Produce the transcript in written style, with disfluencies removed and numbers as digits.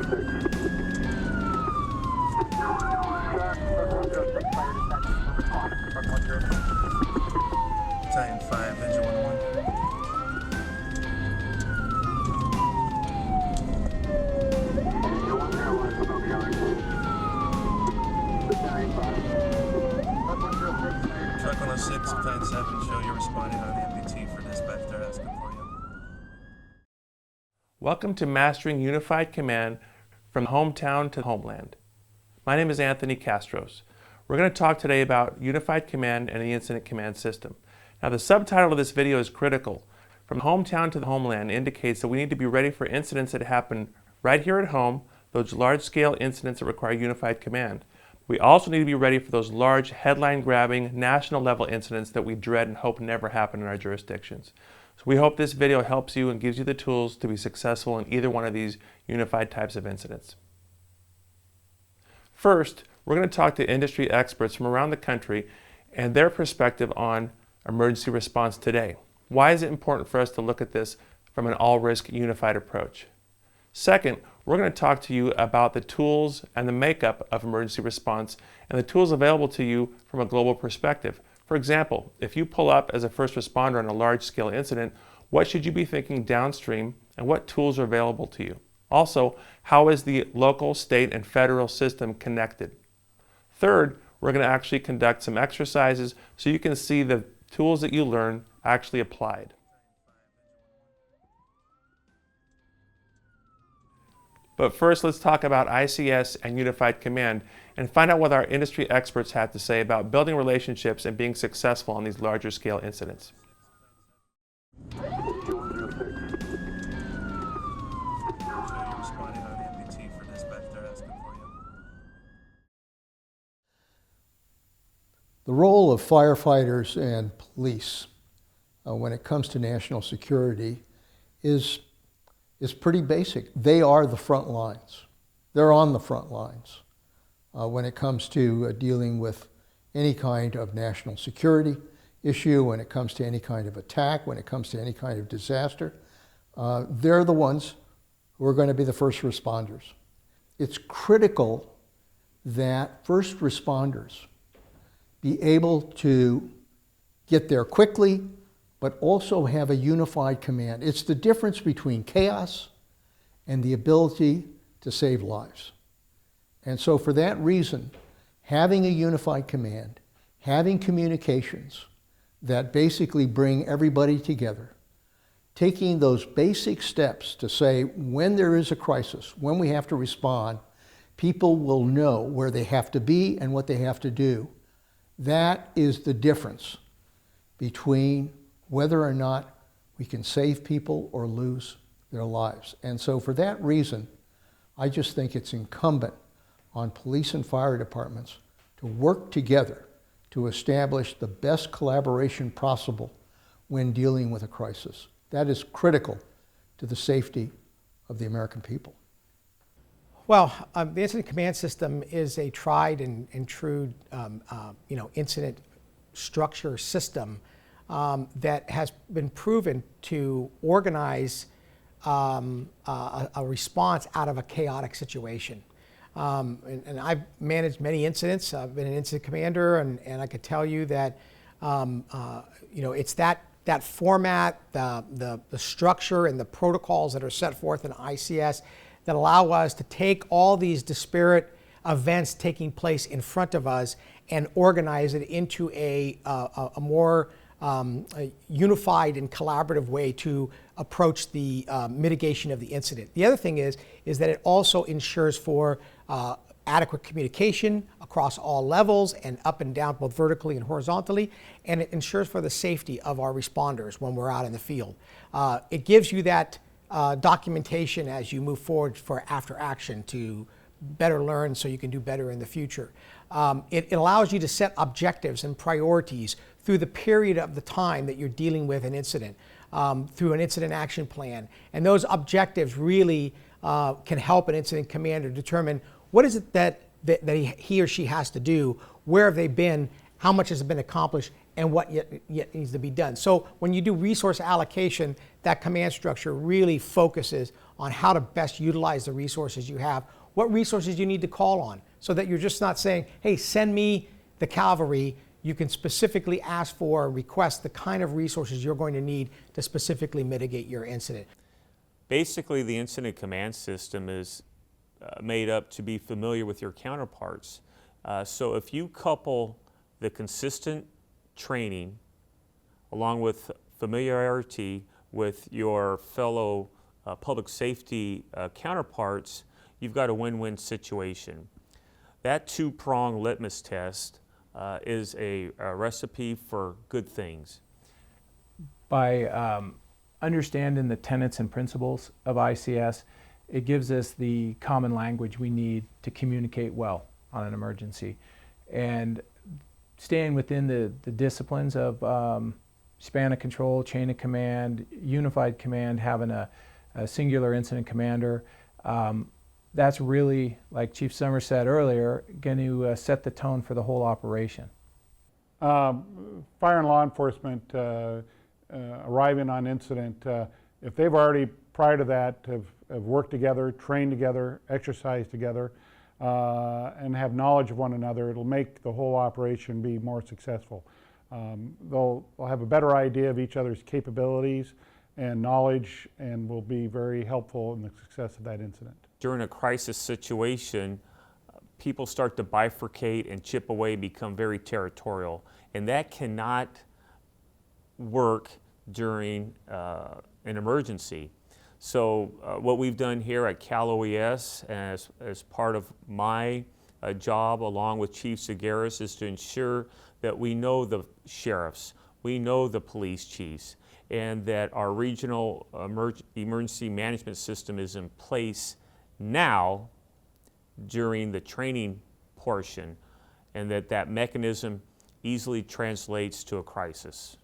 Battalion 5, Engine 101. Truck 106, Battalion 7, show you're responding on the MPT for dispatch. They're asking for you. Welcome to Mastering Unified Command from Hometown to Homeland. My name is Anthony Castros. We're going to talk today about Unified Command and the Incident Command System. Now, the subtitle of this video is critical. From hometown to the homeland indicates that we need to be ready for incidents that happen right here at home, those large-scale incidents that require unified command. We also need to be ready for those large, headline-grabbing, national-level incidents that we dread and hope never happen in our jurisdictions. So we hope this video helps you and gives you the tools to be successful in either one of these unified types of incidents. First, we're going to talk to industry experts from around the country and their perspective on emergency response today. Why is it important for us to look at this from an all-risk unified approach? Second, we're going to talk to you about the tools and the makeup of emergency response and the tools available to you from a global perspective. For example, if you pull up as a first responder in a large-scale incident, what should you be thinking downstream and what tools are available to you? Also, how is the local, state, and federal system connected? Third, we're going to actually conduct some exercises so you can see the tools that you learn actually applied. But first, let's talk about ICS and Unified Command and find out what our industry experts have to say about building relationships and being successful on these larger scale incidents. The role of firefighters and police when it comes to national security is pretty basic. They are the front lines. They're on the front lines when it comes to dealing with any kind of national security issue, when it comes to any kind of attack, when it comes to any kind of disaster. They're the ones who are going to be the first responders. It's critical that first responders be able to get there quickly, but also have a unified command. It's the difference between chaos and the ability to save lives. And so for that reason, having a unified command, having communications that basically bring everybody together, taking those basic steps to say when there is a crisis, when we have to respond, people will know where they have to be and what they have to do. That is the difference between whether or not we can save people or lose their lives. And so for that reason, I just think it's incumbent on police and fire departments to work together to establish the best collaboration possible when dealing with a crisis. That is critical to the safety of the American people. Well, the incident command system is a tried and true, incident structure system that has been proven to organize a response out of a chaotic situation. And I've managed many incidents. I've been an incident commander, and I could tell you that it's that format, the structure, and the protocols that are set forth in ICS that allow us to take all these disparate events taking place in front of us and organize it into a more unified and collaborative way to approach the mitigation of the incident. The other thing is that it also ensures for adequate communication across all levels and up and down, both vertically and horizontally, and it ensures for the safety of our responders when we're out in the field. It gives you that documentation as you move forward for after action to better learn so you can do better in the future. It allows you to set objectives and priorities through the period of the time that you're dealing with an incident, through an incident action plan. And those objectives really can help an incident commander determine what is it that he or she has to do, where have they been, how much has been accomplished, and what yet needs to be done. So when you do resource allocation, that command structure really focuses on how to best utilize the resources you have, what resources you need to call on, so that you're just not saying, hey, send me the cavalry. You can specifically ask for, request the kind of resources you're going to need to specifically mitigate your incident. Basically, the incident command system is made up to be familiar with your counterparts. So if you couple the consistent training along with familiarity with your fellow public safety counterparts, you've got a win-win situation. That two-prong litmus test is a recipe for good things. By understanding the tenets and principles of ICS, it gives us the common language we need to communicate well on an emergency. And staying within the disciplines of span of control, chain of command, unified command, having a singular incident commander, that's really, like Chief Summers said earlier, going to set the tone for the whole operation. Fire and law enforcement arriving on incident, if they've already, prior to that, have worked together, trained together, exercised together, and have knowledge of one another, it'll make the whole operation be more successful. They'll have a better idea of each other's capabilities and knowledge, and will be very helpful in the success of that incident. During a crisis situation, people start to bifurcate and chip away, become very territorial, and that cannot work during an emergency. So what we've done here at Cal OES as part of my job along with Chief Zagaris is to ensure that we know the sheriffs, we know the police chiefs, and that our regional emergency management system is in place now during the training portion, and that mechanism easily translates to a crisis.